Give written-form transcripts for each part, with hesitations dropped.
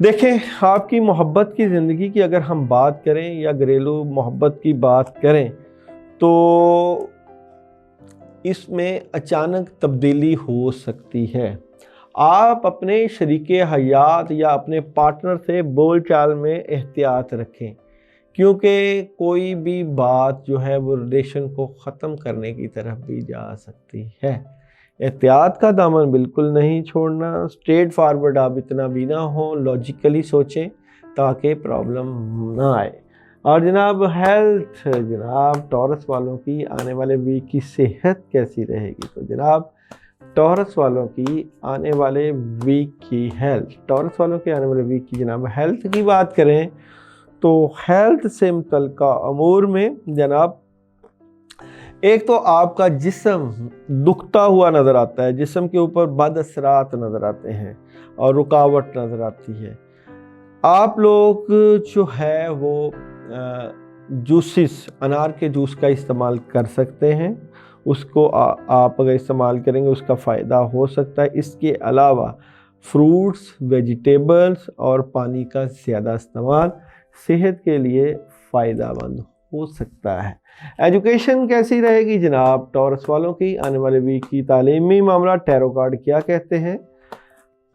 دیکھیں آپ کی محبت کی زندگی کی اگر ہم بات کریں یا گھریلو محبت کی بات کریں تو اس میں اچانک تبدیلی ہو سکتی ہے۔ آپ اپنے شریک حیات یا اپنے پارٹنر سے بول چال میں احتیاط رکھیں، کیونکہ کوئی بھی بات جو ہے وہ ریلیشن کو ختم کرنے کی طرف بھی جا سکتی ہے۔ احتیاط کا دامن بالکل نہیں چھوڑنا، اسٹریٹ فارورڈ آپ اتنا بھی نہ ہوں، لاجیکلی سوچیں تاکہ پرابلم نہ آئے۔ اور جناب ہیلتھ، جناب ٹورس والوں کی آنے والے ویک کی صحت کیسی رہے گی؟ تو جناب ٹورس والوں کی آنے والے ویک کی ٹورس والوں کے آنے والے ویک کی جناب ہیلتھ کی بات کریں تو ہیلتھ سے متعلقہ امور میں جناب ایک تو آپ کا جسم دکھتا ہوا نظر آتا ہے، جسم کے اوپر بد اثرات نظر آتے ہیں اور رکاوٹ نظر آتی ہے۔ آپ لوگ جو ہے وہ جوسز، انار کے جوس کا استعمال کر سکتے ہیں، اس کو آپ اگر استعمال کریں گے اس کا فائدہ ہو سکتا ہے۔ اس کے علاوہ فروٹس، ویجیٹیبلز اور پانی کا زیادہ استعمال صحت کے لیے فائدہ مند ہو سکتا ہے۔ ایجوکیشن کیسی رہے گی جناب ٹورس والوں کی آنے والے ویک کی؟ تعلیمی معاملات ٹیرو کارڈ کیا کہتے ہیں؟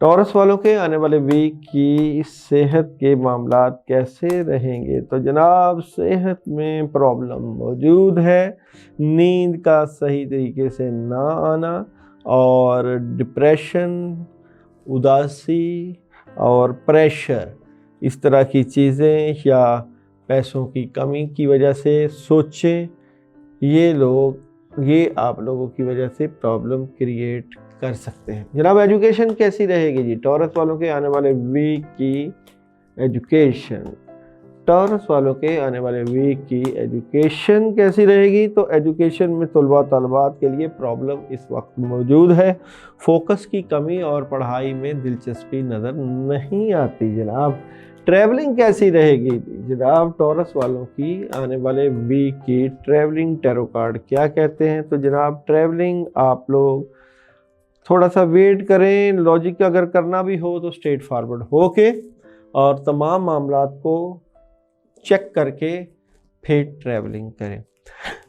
ٹورس والوں کے آنے والے ویک کی صحت کے معاملات کیسے رہیں گے؟ تو جناب صحت میں پرابلم موجود ہے، نیند کا صحیح طریقے سے نہ آنا اور ڈپریشن، اداسی اور پریشر، اس طرح کی چیزیں یا پیسوں کی کمی کی وجہ سے سوچیں، یہ آپ لوگوں کی وجہ سے پرابلم کریٹ کر سکتے ہیں۔ جناب ایجوکیشن کیسی رہے گی جی ٹورس والوں کے آنے والے ویک کی ایجوکیشن؟ ٹورس والوں کے آنے والے ویک کی ایجوکیشن کیسی رہے گی؟ تو ایجوکیشن میں طلباء طالبات کے لیے پرابلم اس وقت موجود ہے، فوکس کی کمی اور پڑھائی میں دلچسپی نظر نہیں آتی۔ جناب ٹریولنگ کیسی رہے گی جناب ٹورس والوں کی آنے والے ویک کی ٹریولنگ ٹیرو کارڈ کیا کہتے ہیں؟ تو جناب ٹریولنگ آپ لوگ تھوڑا سا ویٹ کریں، لاجک اگر کرنا بھی ہو تو اسٹریٹ فارورڈ ہو کے اور تمام معاملات کو چیک کر کے پھر ٹریولنگ کریں۔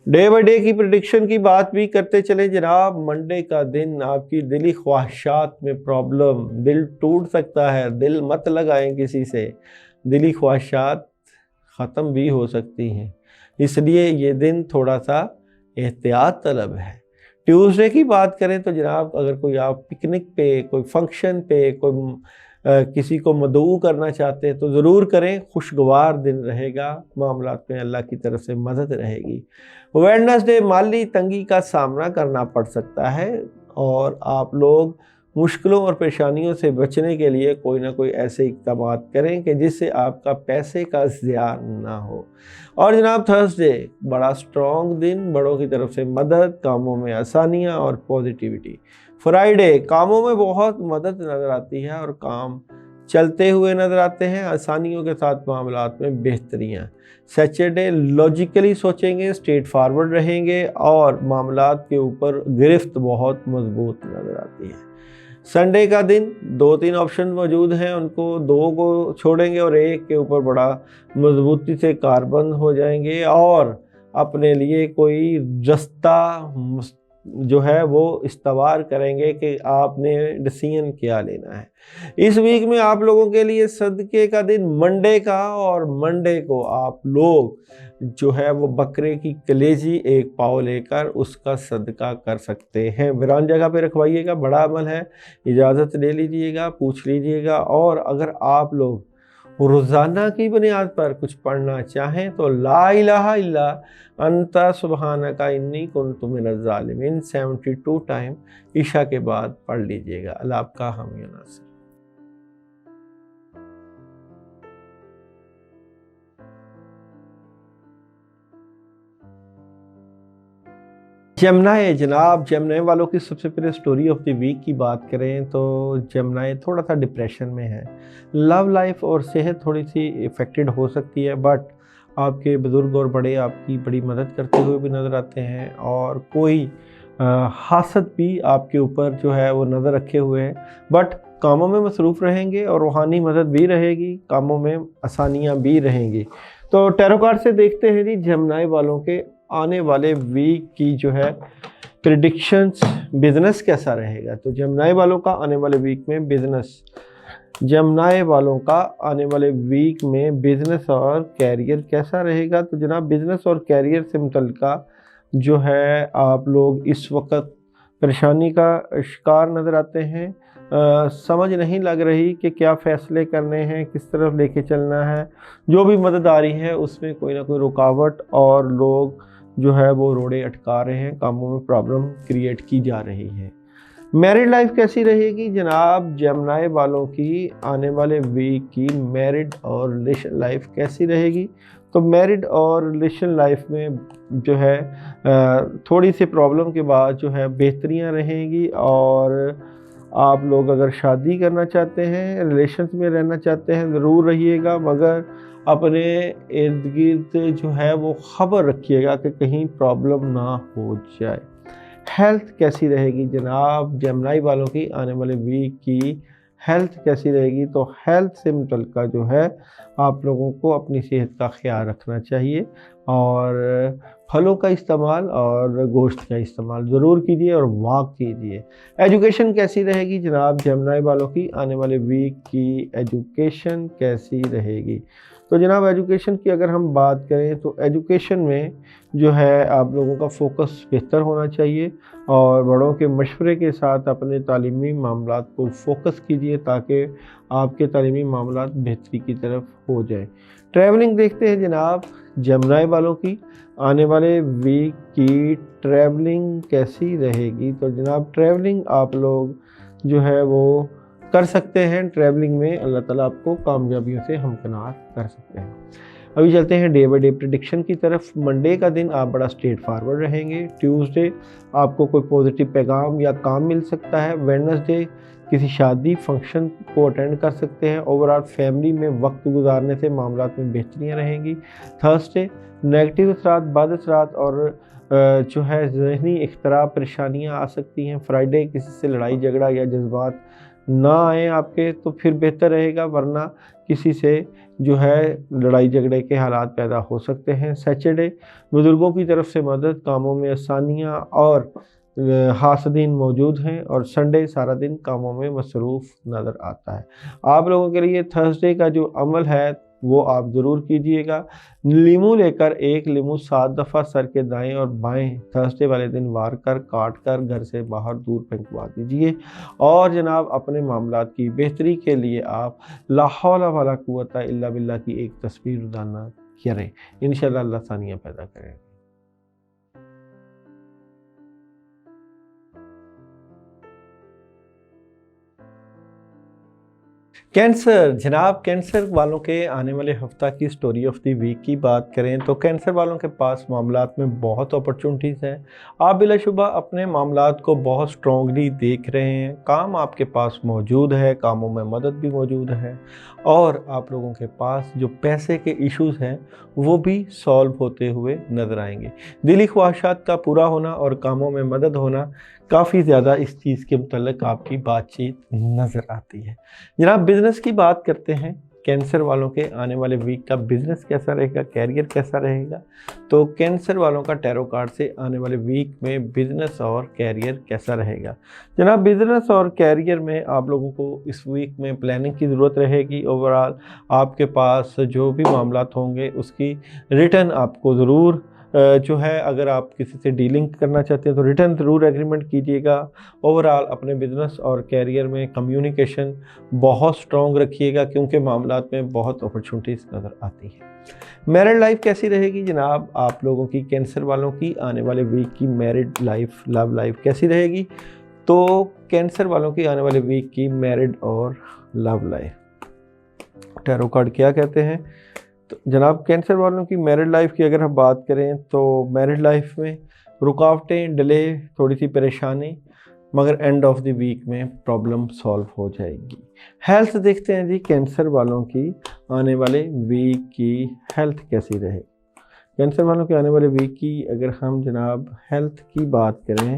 ڈے بائی ڈے کی پریڈکشن کی بات بھی کرتے چلیں جناب۔ منڈے کا دن آپ کی دلی خواہشات میں پرابلم، دل ٹوٹ سکتا ہے، دل مت لگائیں کسی سے، دلی خواہشات ختم بھی ہو سکتی ہیں، اس لیے یہ دن تھوڑا سا احتیاط طلب ہے۔ ٹیوزڈے کی بات کریں تو جناب اگر کوئی آپ پکنک پہ، کوئی فنکشن پہ، کوئی کسی کو مدعو کرنا چاہتے ہیں تو ضرور کریں، خوشگوار دن رہے گا، معاملات میں اللہ کی طرف سے مدد رہے گی۔ ویڈنسڈے مالی تنگی کا سامنا کرنا پڑ سکتا ہے اور آپ لوگ مشکلوں اور پریشانیوں سے بچنے کے لیے کوئی نہ کوئی ایسے اقدامات کریں کہ جس سے آپ کا پیسے کا ضیاع نہ ہو۔ اور جناب تھرسڈے بڑا سٹرونگ دن، بڑوں کی طرف سے مدد، کاموں میں آسانیاں اور پوزیٹیوٹی۔ فرائیڈے کاموں میں بہت مدد نظر آتی ہے اور کام چلتے ہوئے نظر آتے ہیں، آسانیوں کے ساتھ معاملات میں بہتریاں۔ سیچرڈے لاجیکلی سوچیں گے، اسٹریٹ فارورڈ رہیں گے اور معاملات کے اوپر گرفت بہت مضبوط نظر آتی ہے۔ سنڈے کا دن 2-3 آپشن موجود ہیں، ان کو 2 کو چھوڑیں گے اور ایک کے اوپر بڑا مضبوطی سے کاربند ہو جائیں گے اور اپنے لیے کوئی رستہ جو ہے وہ استوار کریں گے کہ آپ نے ڈیسیژن کیا لینا ہے۔ اس ویک میں آپ لوگوں کے لیے صدقے کا دن منڈے کا، اور منڈے کو آپ لوگ جو ہے وہ بکرے کی کلیجی 1 پاؤ لے کر اس کا صدقہ کر سکتے ہیں۔ ویران جگہ پہ رکھوائیے گا، بڑا عمل ہے، اجازت لے لیجئے گا، پوچھ لیجئے گا۔ اور اگر آپ لوگ روزانہ کی بنیاد پر کچھ پڑھنا چاہیں تو لا الہ الا انت سبحانک انی کنت من الظالمین 72 ٹائم عشاء کے بعد پڑھ لیجئے گا۔ اللہ آپ کا حامی و ناصر۔ جیمنائی، جناب جیمنائی والوں کی سب سے پہلے سٹوری آف دی ویک کی بات کریں تو جیمنائی تھوڑا سا ڈپریشن میں ہے، لو لائف اور صحت تھوڑی سی افیکٹڈ ہو سکتی ہے، بٹ آپ کے بزرگ اور بڑے آپ کی بڑی مدد کرتے ہوئے بھی نظر آتے ہیں اور کوئی حسد بھی آپ کے اوپر جو ہے وہ نظر رکھے ہوئے ہیں، بٹ کاموں میں مصروف رہیں گے اور روحانی مدد بھی رہے گی، کاموں میں آسانیاں بھی رہیں گی۔ تو ٹیرو کارڈ سے دیکھتے ہیں جی جمنائی والوں کے آنے والے ویک کی جو ہے پریڈکشنز، بزنس کیسا رہے گا۔ تو جمنائی والوں کا آنے والے ویک میں جمنائی والوں کا آنے والے ویک میں بزنس اور کیریئر کیسا رہے گا۔ تو جناب بزنس اور کیریئر سے متعلقہ جو ہے آپ لوگ اس وقت پریشانی کا شکار نظر آتے ہیں، سمجھ نہیں لگ رہی کہ کیا فیصلے کرنے ہیں، کس طرف لے کے چلنا ہے۔ جو بھی مدد آ رہی ہے اس میں کوئی نہ کوئی رکاوٹ اور لوگ جو ہے وہ روڑے اٹکا رہے ہیں، کاموں میں پرابلم کریٹ کی جا رہی ہے۔ میرڈ لائف کیسی رہے گی جناب جمنائی والوں کی آنے والے ویک کی میرڈ اور ریلیشن لائف کیسی رہے گی۔ تو میرڈ اور ریلیشن لائف میں جو ہے تھوڑی سی پرابلم کے بعد جو ہے بہتریاں رہیں گی، اور آپ لوگ اگر شادی کرنا چاہتے ہیں، ریلیشنز میں رہنا چاہتے ہیں، ضرور رہیے گا، مگر اپنے ارد گرد جو ہے وہ خبر رکھیے گا کہ کہیں پرابلم نہ ہو جائے۔ ہیلتھ کیسی رہے گی جناب جمنائی والوں کی آنے والے ویک کی ہیلتھ کیسی رہے گی۔ تو ہیلتھ سے متعلقہ جو ہے آپ لوگوں کو اپنی صحت کا خیال رکھنا چاہیے، اور پھلوں کا استعمال اور گوشت کا استعمال ضرور کیجیے اور واک کیجیے۔ ایجوکیشن کیسی رہے گی جناب جمنائی والوں کی آنے والے ویک کی ایجوکیشن کیسی رہے گی۔ تو جناب ایجوکیشن کی اگر ہم بات کریں تو ایجوکیشن میں جو ہے آپ لوگوں کا فوکس بہتر ہونا چاہیے، اور بڑوں کے مشورے کے ساتھ اپنے تعلیمی معاملات کو فوکس کیجیے تاکہ آپ کے تعلیمی معاملات بہتری کی طرف ہو جائیں۔ ٹریولنگ دیکھتے ہیں جناب جمنائی والوں کی آنے والے ویک کی ٹریولنگ کیسی رہے گی۔ تو جناب ٹریولنگ آپ لوگ جو ہے وہ کر سکتے ہیں، ٹریولنگ میں اللہ تعالیٰ آپ کو کامیابیوں سے ہمکنار کر سکتے ہیں۔ ابھی چلتے ہیں ڈے بائی ڈے پریڈکشن کی طرف۔ منڈے کا دن آپ بڑا اسٹریٹ فارورڈ رہیں گے۔ ٹیوزڈے آپ کو کوئی پازیٹیو پیغام یا کام مل سکتا ہے۔ ویڈنسڈے کسی شادی فنکشن کو اٹینڈ کر سکتے ہیں۔ اوورآل فیملی میں وقت گزارنے سے معاملات میں بہتریاں رہیں گی۔ تھرسڈے نیگیٹو اثرات، بد اثرات اور جو ہے ذہنی اختراع پریشانیاں آ سکتی ہیں۔ فرائیڈے کسی سے لڑائی جھگڑا یا جذبات نہ آئیں آپ کے تو پھر بہتر رہے گا، ورنہ کسی سے جو ہے لڑائی جھگڑے کے حالات پیدا ہو سکتے ہیں۔ سیچرڈے بزرگوں کی طرف سے مدد، کاموں میں آسانیاں اور حاسدین موجود ہیں، اور سنڈے سارا دن کاموں میں مصروف نظر آتا ہے۔ آپ لوگوں کے لیے تھرسڈے کا جو عمل ہے وہ آپ ضرور کیجئے گا۔ لیمو لے کر ایک لیمو 7 دفعہ سر کے دائیں اور بائیں تھرسڈے والے دن وار کر کاٹ کر گھر سے باہر دور پھینکوا دیجئے، اور جناب اپنے معاملات کی بہتری کے لیے آپ لا حول ولا قوت الا باللہ کی ایک تصویر روزانہ کریں، انشاءاللہ اللہ آسانیاں پیدا کریں۔ کینسر جناب کینسر والوں کے آنے والے ہفتہ کی سٹوری آف دی ویک کی بات کریں تو کینسر والوں کے پاس معاملات میں بہت اپرچونٹیز ہیں۔ آپ بلا شبہ اپنے معاملات کو بہت سٹرونگلی دیکھ رہے ہیں، کام آپ کے پاس موجود ہے، کاموں میں مدد بھی موجود ہے، اور آپ لوگوں کے پاس جو پیسے کے ایشوز ہیں وہ بھی سالو ہوتے ہوئے نظر آئیں گے۔ دلی خواہشات کا پورا ہونا اور کاموں میں مدد ہونا کافی زیادہ اس چیز کے متعلق آپ کی بات چیت نظر آتی ہے۔ جناب بزنس کی بات کرتے ہیں، کینسر والوں کے آنے والے ویک کا بزنس کیسا رہے گا، کیریئر کیسا رہے گا۔ تو کینسر والوں کا ٹیرو کارڈ سے آنے والے ویک میں بزنس اور کیریئر کیسا رہے گا۔ جناب بزنس اور کیریئر میں آپ لوگوں کو اس ویک میں پلاننگ کی ضرورت رہے گی۔ اوورآل آپ کے پاس جو بھی معاملات ہوں گے اس کی ریٹرن آپ کو ضرور جو ہے، اگر آپ کسی سے ڈیلنگ کرنا چاہتے ہیں تو ریٹرن ضرور ایگریمنٹ کیجیے گا۔ اوورآل اپنے بزنس اور کیریئر میں کمیونیکیشن بہت سٹرونگ رکھیے گا، کیونکہ معاملات میں بہت اپرچونٹیز نظر آتی ہیں۔ میرڈ لائف کیسی رہے گی جناب آپ لوگوں کی کینسر والوں کی آنے والے ویک کی میرڈ لائف، لو لائف کیسی رہے گی۔ تو کینسر والوں کی آنے والے ویک کی میرڈ اور لو لائف ٹیرو کارڈ کیا کہتے ہیں۔ تو جناب کینسر والوں کی میرڈ لائف کی اگر ہم بات کریں تو میرڈ لائف میں رکاوٹیں، ڈیلے، تھوڑی سی پریشانی، مگر اینڈ آف دی ویک میں پرابلم سالو ہو جائے گی۔ ہیلتھ دیکھتے ہیں جی کینسر والوں کی آنے والے ویک کی ہیلتھ کیسی رہے۔ کینسر والوں کے آنے والے ویک کی اگر ہم جناب ہیلتھ کی بات کریں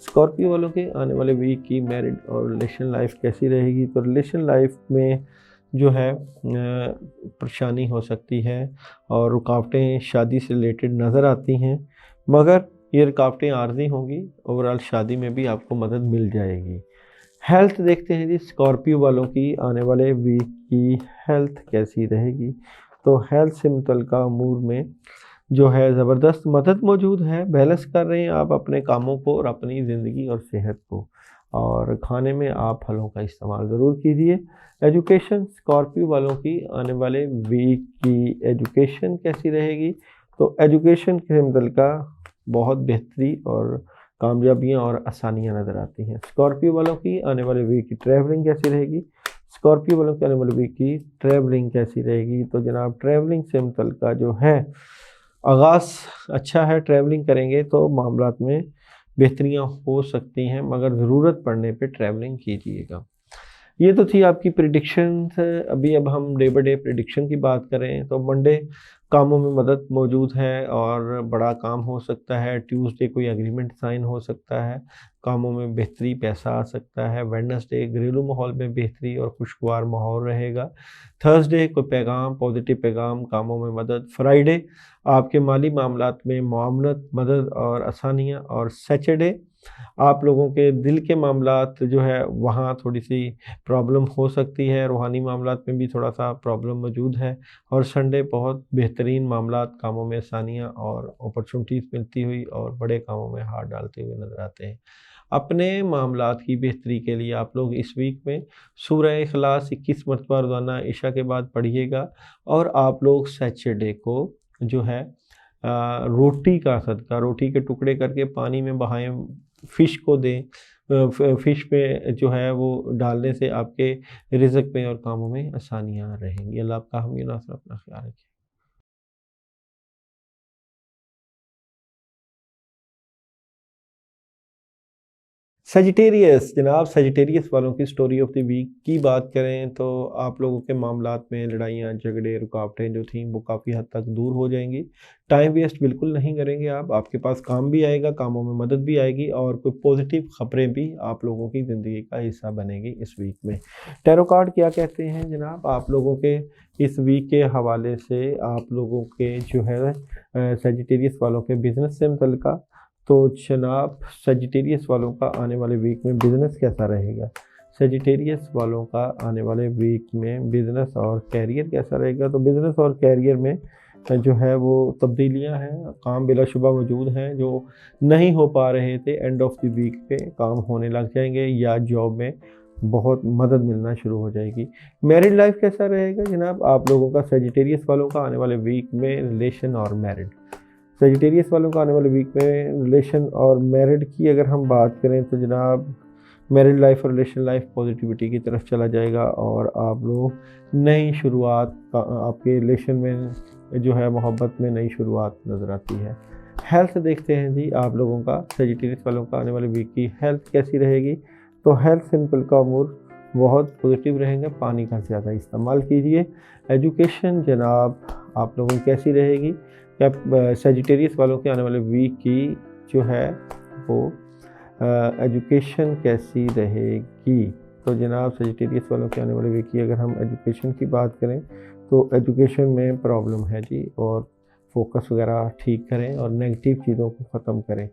اسکارپیو والوں کے آنے والے ویک کی میرڈ اور ریلیشن لائف کیسی رہے گی؟ تو ریلیشن لائف میں جو ہے پریشانی ہو سکتی ہے اور رکاوٹیں شادی سے ریلیٹڈ نظر آتی ہیں، مگر یہ رکاوٹیں عارضی ہوں گی، اوورآل شادی میں بھی آپ کو مدد مل جائے گی۔ ہیلتھ دیکھتے ہیں جی، اسکارپیو والوں کی آنے والے ویک کی ہیلتھ کیسی رہے گی؟ تو ہیلتھ سے متعلقہ امور میں جو ہے زبردست مدد موجود ہے، بیلنس کر رہے ہیں آپ اپنے کاموں کو اور اپنی زندگی اور صحت کو، اور کھانے میں آپ پھلوں کا استعمال ضرور کیجیے۔ ایجوکیشن، اسکارپیو والوں کی آنے والے ویک کی ایجوکیشن کیسی رہے گی؟ تو ایجوکیشن کے متعلقہ بہت بہتری اور کامیابیاں اور آسانیاں نظر آتی ہیں۔ اسکارپیو والوں کی آنے والے ویک کی ٹریولنگ کیسی رہے گی؟ اسکارپیو والوں کے آنے والے ویک کی ٹریولنگ کیسی رہے گی؟ تو جناب ٹریولنگ سے متعلقہ جو ہے آغاز اچھا ہے، ٹریولنگ کریں گے تو معاملات میں بہتریاں ہو سکتی ہیں، مگر ضرورت پڑنے پہ ٹریولنگ کیجیے گا۔ یہ تو تھی آپ کی پریڈکشن۔ اب ہم ڈے بائی ڈے پریڈکشن کی بات کریں تو منڈے کاموں میں مدد موجود ہے اور بڑا کام ہو سکتا ہے، ٹیوزڈے کوئی اگریمنٹ سائن ہو سکتا ہے، کاموں میں بہتری، پیسہ آ سکتا ہے، ویڈنسڈے گھریلو ماحول میں بہتری اور خوشگوار ماحول رہے گا، تھرسڈے کوئی پیغام، پازیٹیو پیغام، کاموں میں مدد، فرائیڈے آپ کے مالی معاملات میں معاونت، مدد اور آسانیاں، اور سیچرڈے آپ لوگوں کے دل کے معاملات جو ہے وہاں تھوڑی سی پرابلم ہو سکتی ہے، روحانی معاملات میں بھی تھوڑا سا پرابلم موجود ہے، اور سنڈے بہت بہترین معاملات، کاموں میں آسانیاں اور اپرچونٹیز ملتی ہوئی اور بڑے کاموں میں ہاتھ ڈالتے ہوئے نظر آتے ہیں۔ اپنے معاملات کی بہتری کے لیے آپ لوگ اس ویک میں سورہ اخلاص 21 مرتبہ روزانہ عشاء کے بعد پڑھیے گا، اور آپ لوگ سیچرڈے کو جو ہے روٹی کا صدقہ، روٹی کے ٹکڑے کر کے پانی میں بہائیں، فش کو دیں، فش پہ جو ہے وہ ڈالنے سے آپ کے رزق میں اور کاموں میں آسانیاں رہیں گی۔ اللہ آپ کا حامی و ناصر، اپنا خیال رکھیں۔ سیجیٹیریس، جناب سیجیٹیریس والوں کی سٹوری آف دی ویک کی بات کریں تو آپ لوگوں کے معاملات میں لڑائیاں، جھگڑے، رکاوٹیں جو تھیں وہ کافی حد تک دور ہو جائیں گی۔ ٹائم ویسٹ بالکل نہیں کریں گے آپ کے پاس کام بھی آئے گا، کاموں میں مدد بھی آئے گی، اور کوئی پازیٹیو خبریں بھی آپ لوگوں کی زندگی کا حصہ بنے گی اس ویک میں۔ ٹیرو کارڈ کیا کہتے ہیں جناب آپ لوگوں کے اس ویک کے حوالے سے؟ آپ لوگوں کے جو ہے سیجیٹیریس والوں کے بزنس سے متعلقہ، تو جناب سیجیٹیریس والوں کا آنے والے ویک میں بزنس کیسا رہے گا؟ سیجیٹیریس والوں کا آنے والے ویک میں بزنس اور کیریئر کیسا رہے گا؟ تو بزنس اور کیریئر میں جو ہے وہ تبدیلیاں ہیں، کام بلا شبہ موجود ہیں جو نہیں ہو پا رہے تھے، اینڈ آف دی ویک پہ کام ہونے لگ جائیں گے، یا جاب میں بہت مدد ملنا شروع ہو جائے گی۔ میرڈ لائف کیسا رہے گا جناب آپ لوگوں کا؟ سیجیٹیریس والوں کا آنے والے ویک میں ریلیشن اور میرڈ، سیجیٹیریس والوں کا آنے والے ویک میں ریلیشن اور میرڈ کی اگر ہم بات کریں تو جناب میرڈ لائف اور ریلیشن لائف پازیٹیوٹی کی طرف چلا جائے گا، اور آپ لوگ نئی شروعات، آپ کے ریلیشن میں جو ہے محبت میں نئی شروعات نظر آتی ہے۔ ہیلتھ دیکھتے ہیں جی آپ لوگوں کا، سیجیٹیریس والوں کا آنے والے ویک کی ہیلتھ کیسی رہے گی؟ تو ہیلتھ سے متعلقہ امور بہت پازیٹیو رہیں گے، پانی کا زیادہ استعمال کیجیے۔ ایجوکیشن جناب آپ لوگوں کی کیسی رہے گی؟ سیجیٹیریس والوں کے آنے والے ویک کی جو ہے وہ ایجوکیشن کیسی رہے گی؟ تو جناب سیجیٹیریس والوں کے آنے والے ویک کی اگر ہم ایجوکیشن کی بات کریں تو ایجوکیشن میں پرابلم ہے جی، اور فوکس وغیرہ ٹھیک کریں اور نیگیٹو چیزوں کو ختم کریں۔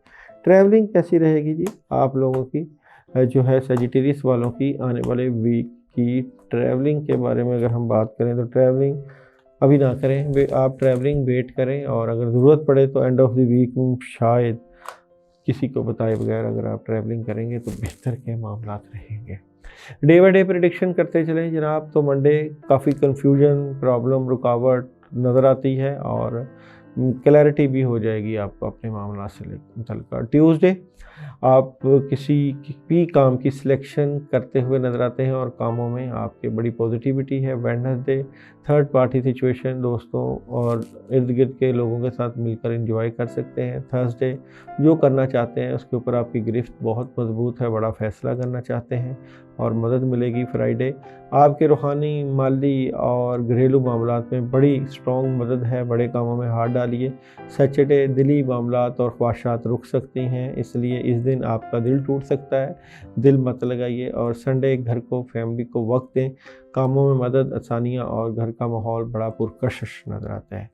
ٹریولنگ کیسی رہے گی جی آپ لوگوں کی؟ جو ہے سیجیٹیریس والوں کی آنے والے ویک کی ٹریولنگ کے بارے میں اگر ہم بات کریں تو ٹریولنگ ابھی نہ کریں، آپ ٹریولنگ ویٹ کریں، اور اگر ضرورت پڑے تو اینڈ آف دی ویک شاید کسی کو بتائے بغیر اگر آپ ٹریولنگ کریں گے تو بہتر کے معاملات رہیں گے۔ ڈے بائی ڈے پریڈکشن کرتے چلیں جناب، تو منڈے کافی کنفیوژن، پرابلم، رکاوٹ نظر آتی ہے، اور کلیئرٹی بھی ہو جائے گی آپ کو اپنے معاملات سے متعلقہ۔ ٹیوزڈے آپ کسی بھی کام کی سلیکشن کرتے ہوئے نظر آتے ہیں اور کاموں میں آپ کے بڑی پازیٹیوٹی ہے۔ ویڈنسڈے تھرڈ پارٹی سچویشن، دوستوں اور ارد گرد کے لوگوں کے ساتھ مل کر انجوائے کر سکتے ہیں۔ تھرسڈے جو کرنا چاہتے ہیں اس کے اوپر آپ کی گرفت بہت مضبوط ہے، بڑا فیصلہ کرنا چاہتے ہیں، اور مدد ملے گی فرائیڈے۔ آپ کے روحانی، مالی اور گھریلو معاملات میں بڑی اسٹرانگ مدد ہے، بڑے کاموں میں ہاتھ ڈالیے۔ سیچرڈے دلی معاملات اور خواہشات رک سکتی ہیں، اس لیے اس دن آپ کا دل ٹوٹ سکتا ہے، دل مت لگائیے۔ اور سنڈے گھر کو، فیملی کو وقت دیں، کاموں میں مدد، آسانیاں اور گھر کا ماحول بڑا پرکشش نظر آتا ہے۔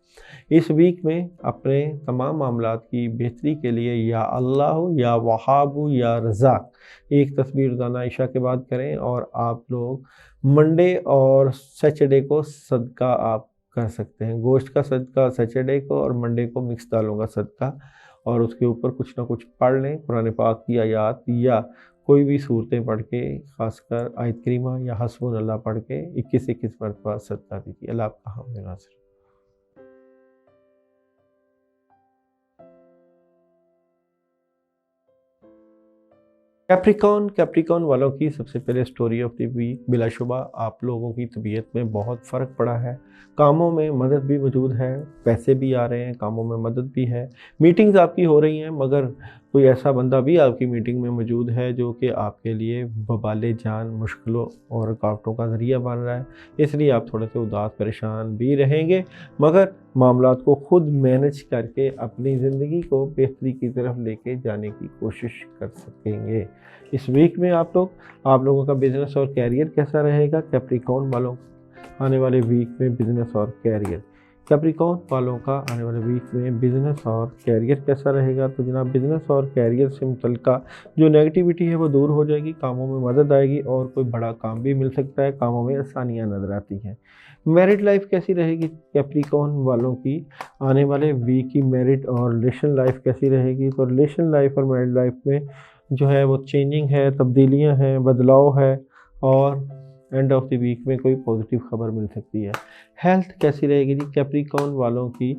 اس ویک میں اپنے تمام معاملات کی بہتری کے لیے یا اللہ یا وہاب یا رزاق ایک تسبیح روزانہ عشاء کے بعد کریں، اور آپ لوگ منڈے اور سیچرڈے کو صدقہ آپ کر سکتے ہیں، گوشت کا صدقہ سیچرڈے کو اور منڈے کو مکس دالوں کا صدقہ، اور اس کے اوپر کچھ نہ کچھ پڑھ لیں، قرآن پاک کی آیات یا کوئی بھی صورتیں پڑھ کے، خاص کر آیت کریمہ یا حسبنا اللہ پڑھ کے 21 مرتبہ صدقہ دیجیے۔ اللہ آپ کا حامد ناصر۔ کیپریکون والوں کی سب سے پہلے سٹوری آف دی ویک، بلا شبہ آپ لوگوں کی طبیعت میں بہت فرق پڑا ہے، کاموں میں مدد بھی موجود ہے، پیسے بھی آ رہے ہیں، کاموں میں مدد بھی ہے، میٹنگز آپ کی ہو رہی ہیں، مگر کوئی ایسا بندہ بھی آپ کی میٹنگ میں موجود ہے جو کہ آپ کے لیے وبال جان، مشکلوں اور رکاوٹوں کا ذریعہ بن رہا ہے، اس لیے آپ تھوڑے سے اداس پریشان بھی رہیں گے، مگر معاملات کو خود مینج کر کے اپنی زندگی کو بہتری کی طرف لے کے جانے کی کوشش کر سکیں گے۔ اس ویک میں آپ لوگوں کا بزنس اور کیریئر کیسا رہے گا؟ کیپریکون والوں کا آنے والے ویک میں بزنس اور کیریئر، کیپریکون والوں کا آنے والے ویک میں بزنس اور کیریئر کیسا رہے گا؟ تو جناب بزنس اور کیریئر سے متعلقہ جو نیگیٹیوٹی ہے وہ دور ہو جائے گی، کاموں میں مدد آئے گی اور کوئی بڑا کام بھی مل سکتا ہے، کاموں میں آسانیاں نظر آتی ہیں۔ میرٹ لائف کیسی رہے گی کیپریکون والوں کی آنے والے ویک کی؟ میرٹ اور ریلیشن لائف کیسی رہے گی؟ تو ریلیشن لائف اور میرٹ لائف میں جو ہے وہ چینجنگ ہے، تبدیلیاں ہیں، بدلاؤ ہے، اور اینڈ آف دی ویک میں کوئی پازیٹیو خبر مل سکتی ہے۔ ہیلتھ کیسی رہے گی جی کیپریکون والوں کی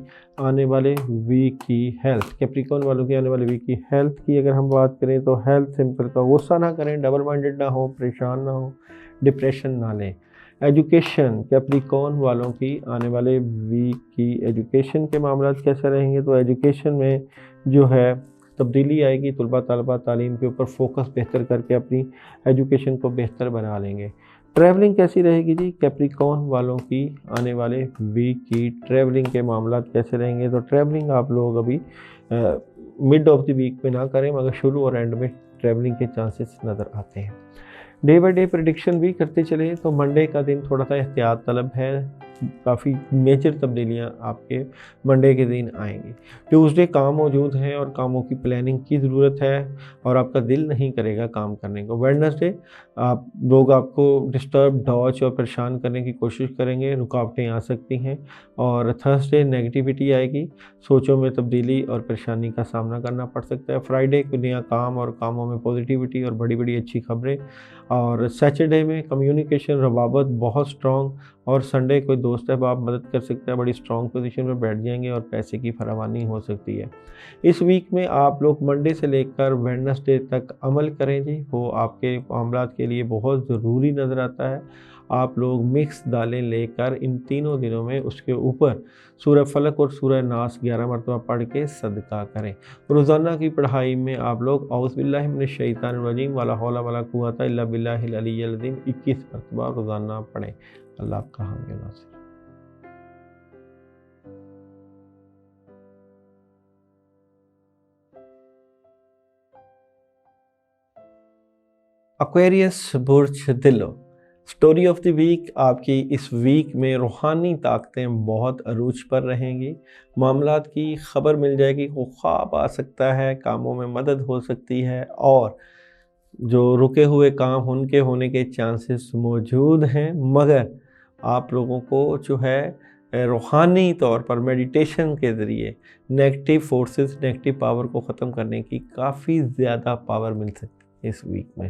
آنے والے ویک کی ہیلتھ؟ کیپریکون والوں کی آنے والے ویک کی ہیلتھ کی اگر ہم بات کریں تو ہیلتھ سمپل کا غصہ نہ کریں، ڈبل مائنڈڈ نہ ہو، پریشان نہ ہو، ڈپریشن نہ لیں۔ ایجوکیشن، کیپریکون والوں کی آنے والے ویک کی ایجوکیشن کے معاملات کیسے رہیں گے؟ تو ایجوکیشن میں جو ہے تبدیلی آئے گی، طلبہ تعلیم کے اوپر فوکس بہتر کر کے اپنی ایجوکیشن کو بہتر بنا لیں گے۔ ٹریولنگ کیسی رہے گی جی کیپریکون والوں کی آنے والے ویک کی ٹریولنگ کے معاملات کیسے رہیں گے؟ تو ٹریولنگ آپ لوگ ابھی مڈ آف دی ویک میں نہ کریں، مگر شروع اور اینڈ میں ٹریولنگ کے چانسز نظر آتے ہیں۔ ڈے بائی ڈے پریڈکشن بھی کرتے چلیں تو منڈے کا دن تھوڑا سا احتیاط طلب ہے، کافی میجر تبدیلیاں آپ کے منڈے کے دن آئیں گی۔ ٹیوزڈے کام موجود ہیں اور کاموں کی پلاننگ کی ضرورت ہے اور آپ کا دل نہیں کرے گا کام کرنے کو۔ ویڈنسڈے لوگ آپ کو ڈسٹرب، ڈاچ اور پریشان کرنے کی کوشش کریں گے، رکاوٹیں آ سکتی ہیں۔ اور تھرسڈے نیگیٹیوٹی آئے گی، سوچوں میں تبدیلی اور پریشانی کا سامنا کرنا پڑ سکتا ہے۔ فرائیڈے کو نیا کام اور کاموں میں پازیٹیوٹی اور بڑی بڑی اچھی خبریں۔ اور سیچرڈے میں کمیونیکیشن، روابط بہت سٹرونگ، اور سنڈے کوئی دوست احباب مدد کر سکتا ہے، بڑی سٹرونگ پوزیشن میں بیٹھ جائیں گے اور پیسے کی فراوانی ہو سکتی ہے۔ اس ویک میں آپ لوگ منڈے سے لے کر ویڈنسڈے تک عمل کریں جی، وہ آپ کے معاملات کے لیے بہت ضروری نظر آتا ہے۔ آپ لوگ مکس دالیں لے کر ان تینوں دنوں میں اس کے اوپر سورہ فلق اور سورہ ناس 11 مرتبہ پڑھ کے صدقہ کریں۔ روزانہ کی پڑھائی میں آپ لوگ اعوذ باللہ من الشیطان الرجیم ولا حول ولا قوۃ الا باللہ العلی العظیم 21 مرتبہ روزانہ پڑھیں۔ اللہ آپ کا حامی و ناصر۔ ایکویریس برج دلو، سٹوری آف دی ویک آپ کی اس ویک میں روحانی طاقتیں بہت عروج پر رہیں گی، معاملات کی خبر مل جائے گی، وہ خواب آ سکتا ہے، کاموں میں مدد ہو سکتی ہے، اور جو رکے ہوئے کام ان کے ہونے کے چانسز موجود ہیں، مگر آپ لوگوں کو جو ہے روحانی طور پر میڈیٹیشن کے ذریعے نیگیٹو فورسز، نیگیٹو پاور کو ختم کرنے کی کافی زیادہ پاور مل سکتی ہے اس ویک میں۔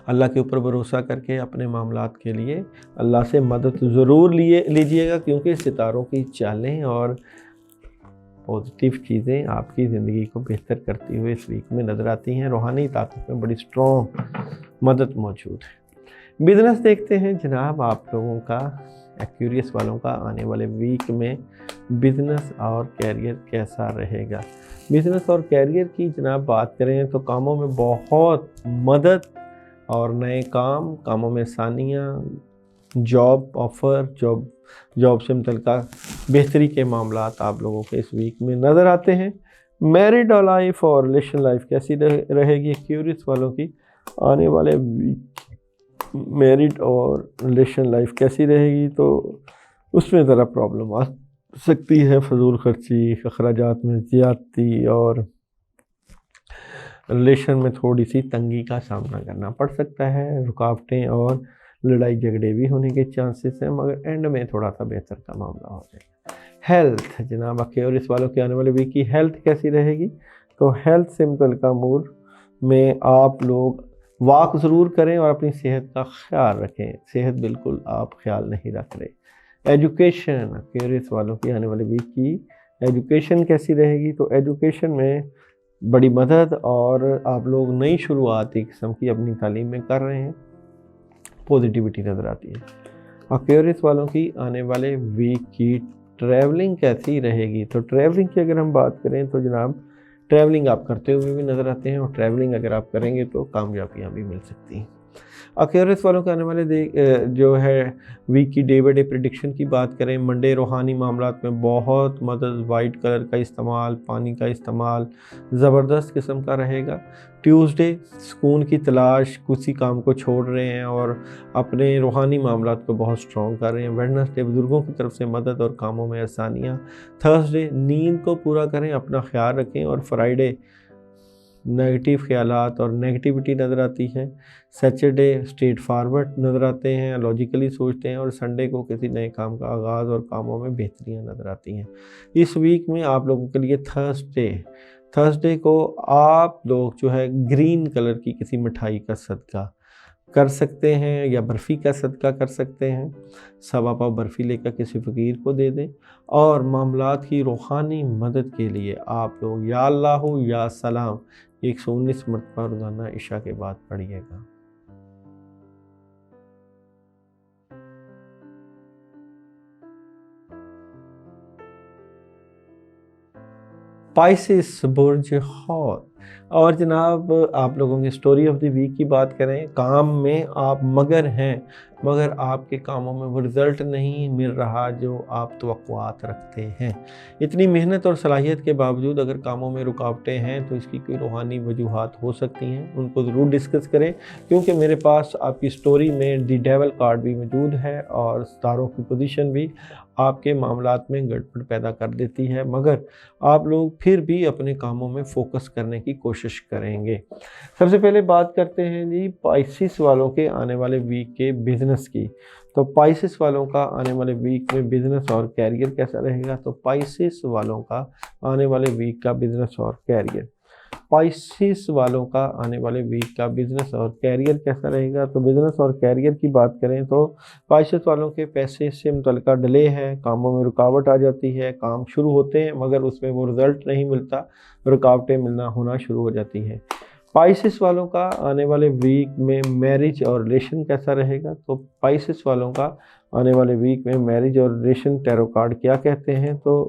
اللہ کے اوپر بھروسہ کر کے اپنے معاملات کے لیے اللہ سے مدد ضرور لیجئے گا، کیونکہ ستاروں کی چالیں اور پازیٹیو چیزیں آپ کی زندگی کو بہتر کرتی ہوئے اس ویک میں نظر آتی ہیں۔ روحانی طاقت میں بڑی سٹرونگ مدد موجود ہے۔ بزنس دیکھتے ہیں جناب آپ لوگوں کا، ایکویریس والوں کا آنے والے ویک میں بزنس اور کیریئر کیسا رہے گا۔ بزنس اور کیریئر کی جناب بات کریں تو کاموں میں بہت مدد اور نئے کاموں میں آسانیاں، جاب آفر، جاب سے متعلقہ بہتری کے معاملات آپ لوگوں کے اس ویک میں نظر آتے ہیں۔ میرڈ لائف اور ریلیشن لائف کیسی رہے گی؟ ایکیورس والوں کی آنے والے ویک میرڈ اور ریلیشن لائف کیسی رہے گی؟ تو اس میں ذرا پرابلم آ سکتی ہے، فضول خرچی، اخراجات میں زیادتی اور ریلیشن میں تھوڑی سی تنگی کا سامنا کرنا پڑ سکتا ہے، رکاوٹیں اور لڑائی جھگڑے بھی ہونے کے چانسز ہیں، مگر اینڈ میں تھوڑا سا بہتر کا معاملہ ہو جائے گا۔ ہیلتھ، جناب ایکیورس والوں کے آنے والے ویک کی ہیلتھ کیسی رہے گی؟ تو ہیلتھ سے متعلقہ امور میں آپ لوگ واک ضرور کریں اور اپنی صحت کا خیال رکھیں، صحت بالکل آپ خیال نہیں رکھ رہے۔ ایجوکیشن، ایکیورس والوں کی آنے والے ویک کی ایجوکیشن کیسی رہے گی؟ تو ایجوکیشن میں بڑی مدد اور آپ لوگ نئی شروعات ایک قسم کی اپنی تعلیم میں کر رہے ہیں، پوزیٹیوٹی نظر آتی ہے۔ ایکیورس والوں کی آنے والے ویک کی ٹریولنگ کیسی رہے گی؟ تو ٹریولنگ کی اگر ہم بات کریں تو جناب ٹریولنگ آپ کرتے ہوئے بھی نظر آتے ہیں، اور ٹریولنگ اگر آپ کریں گے تو کامیابیاں بھی مل سکتی ہیں۔ ایکیورس والوں کے آنے والے جو ہے ویک کی ڈے بائی ڈے پریڈکشن کی بات کریں، منڈے روحانی معاملات میں بہت مدد، وائٹ کلر کا استعمال، پانی کا استعمال زبردست قسم کا رہے گا۔ ٹیوزڈے سکون کی تلاش، کسی کام کو چھوڑ رہے ہیں اور اپنے روحانی معاملات کو بہت سٹرونگ کر رہے ہیں۔ ویڈنسڈے بزرگوں کی طرف سے مدد اور کاموں میں آسانیاں۔ تھرسڈے نیند کو پورا کریں، اپنا خیال رکھیں، اور فرائیڈے نیگیٹو خیالات اور نیگیٹیوٹی نظر آتی ہے۔ سیچرڈے اسٹریٹ فارورڈ نظر آتے ہیں، لاجیکلی سوچتے ہیں، اور سنڈے کو کسی نئے کام کا آغاز اور کاموں میں بہتریاں نظر آتی ہیں۔ اس ویک میں آپ لوگوں کے لیے تھرسڈے کو آپ لوگ جو ہے گرین کلر کی کسی مٹھائی کا صدقہ کر سکتے ہیں، یا برفی کا صدقہ کر سکتے ہیں، سوا پاؤ برفی لے کر کسی فقیر کو دے دیں، اور معاملات کی روحانی مدد کے لیے آپ لوگ یا اللہ یا سلام 119 مرتبہ روزانہ عشاء کے بعد پڑھیے گا۔ پائسس برج حوت، اور جناب آپ لوگوں کی سٹوری آف دی ویک کی بات کریں، کام میں آپ مگر ہیں، مگر آپ کے کاموں میں وہ رزلٹ نہیں مل رہا جو آپ توقعات رکھتے ہیں۔ اتنی محنت اور صلاحیت کے باوجود اگر کاموں میں رکاوٹیں ہیں تو اس کی کوئی روحانی وجوہات ہو سکتی ہیں، ان کو ضرور ڈسکس کریں، کیونکہ میرے پاس آپ کی سٹوری میں دی ڈیول کارڈ بھی موجود ہے، اور ستاروں کی پوزیشن بھی آپ کے معاملات میں گڑبڑ پیدا کر دیتی ہے، مگر آپ لوگ پھر بھی اپنے کاموں میں فوکس کرنے کی کوشش کریں گے۔ سب سے پہلے بات کرتے ہیں جی پائسس والوں کے آنے والے ویک کے بزنس کی۔ تو پائسس والوں کا آنے والے ویک میں بزنس اور کیریئر کیسا رہے گا؟ تو پائسس والوں کا آنے والے ویک کا بزنس اور کیریئر، پائسس والوں کا آنے والے ویک کا بزنس اور کیریئر کیسا رہے گا؟ تو بزنس اور کیریئر کی بات کریں تو پائسس والوں کے پیسے سے متعلقہ ڈیلے ہے، کاموں میں رکاوٹ آ جاتی ہے، کام شروع ہوتے ہیں مگر اس میں وہ رزلٹ نہیں ملتا، رکاوٹیں ہونا شروع ہو جاتی ہیں۔ پائسس والوں کا آنے والے ویک میں میرج اور ریلیشن کیسا رہے گا؟ تو پائسس والوں کا آنے والے ویک میں میرج اور ریلیشن، ٹیرو کارڈ کیا کہتے ہیں؟ تو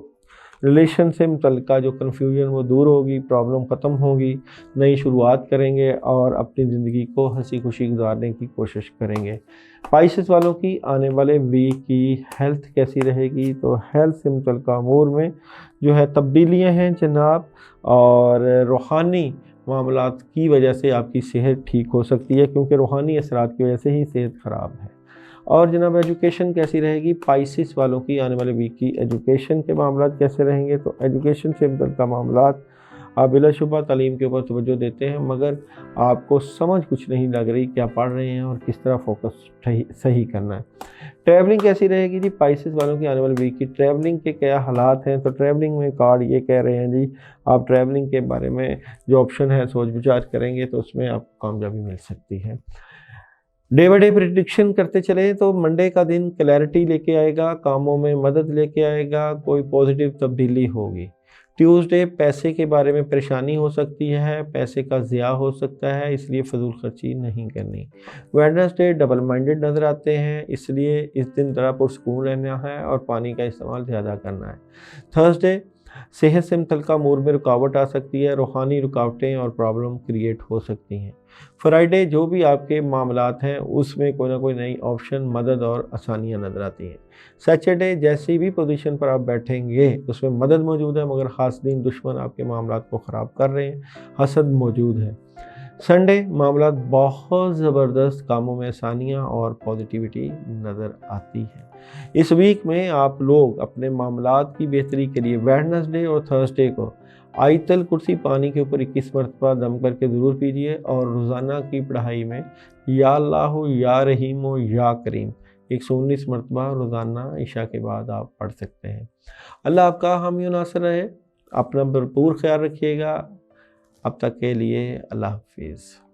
ریلیشن سے متعلقہ جو کنفیوژن وہ دور ہوگی، پرابلم ختم ہوگی، نئی شروعات کریں گے اور اپنی زندگی کو ہنسی خوشی گزارنے کی کوشش کریں گے۔ پائسس والوں کی آنے والے ویک کی ہیلتھ کیسی رہے گی؟ تو ہیلتھ سے متعلقہ امور میں جو ہے تبدیلیاں ہیں جناب، اور روحانی معاملات کی وجہ سے آپ کی صحت ٹھیک ہو سکتی ہے، کیونکہ روحانی اثرات کی وجہ سے ہی صحت خراب ہے۔ اور جناب ایجوکیشن کیسی رہے گی؟ پائسس والوں کی آنے والے ویک کی ایجوکیشن کے معاملات کیسے رہیں گے؟ تو ایجوکیشن سے متعلقہ معاملات آپ بلا شبہ تعلیم کے اوپر توجہ دیتے ہیں، مگر آپ کو سمجھ کچھ نہیں لگ رہی کیا پڑھ رہے ہیں اور کس طرح فوکس صحیح کرنا ہے۔ ٹریولنگ کیسی رہے گی جی؟ پائسس والوں کی آنے والے ویک کی ٹریولنگ کے کیا حالات ہیں؟ تو ٹریولنگ میں کارڈ یہ کہہ رہے ہیں جی آپ ٹریولنگ کے بارے میں جو آپشن ہے سوچ بچار کریں گے تو اس میں آپ کو کامیابی مل سکتی ہے۔ ڈے بائی ڈے پریڈکشن کرتے چلیں تو منڈے کا دن کلیئرٹی لے کے آئے گا، کاموں میں مدد لے کے آئے گا، کوئی پوزیٹیو تبدیلی ہوگی۔ ٹیوزڈے پیسے کے بارے میں پریشانی ہو سکتی ہے، پیسے کا ضیاع ہو سکتا ہے، اس لیے فضول خرچی نہیں کرنی۔ ویڈنسڈے ڈبل مائنڈڈ نظر آتے ہیں، اس لیے اس دن ذرا پرسکون رہنا ہے اور پانی کا استعمال زیادہ کرنا ہے۔ تھرسڈے صحت سے متعلقہ امور میں رکاوٹ آ سکتی ہے، روحانی رکاوٹیں اور پرابلم کریٹ ہو سکتی ہیں۔ فرائیڈے جو بھی آپ کے معاملات ہیں اس میں کوئی نہ کوئی نئی آپشن، مدد اور آسانیاں نظر آتی ہیں۔ سیچرڈے جیسی بھی پوزیشن پر آپ بیٹھیں گے اس میں مدد موجود ہے، مگر حاسدین دشمن آپ کے معاملات کو خراب کر رہے ہیں، حسد موجود ہے۔ سنڈے معاملات بہت زبردست، کاموں میں آسانیاں اور پازیٹیوٹی نظر آتی ہے۔ اس ویک میں آپ لوگ اپنے معاملات کی بہتری کے لیے ویڈنسڈے اور تھرسڈے کو آیت الکرسی پانی کے اوپر 21 مرتبہ دم کر کے ضرور پیجیے، اور روزانہ کی پڑھائی میں یا اللہ یا رحیم و یا کریم 119 مرتبہ روزانہ عشاء کے بعد آپ پڑھ سکتے ہیں۔ اللہ آپ کا حامی و ناصر رہے، اپنا بھرپور خیال رکھیے گا۔ اب تک کے لیے اللہ حافظ۔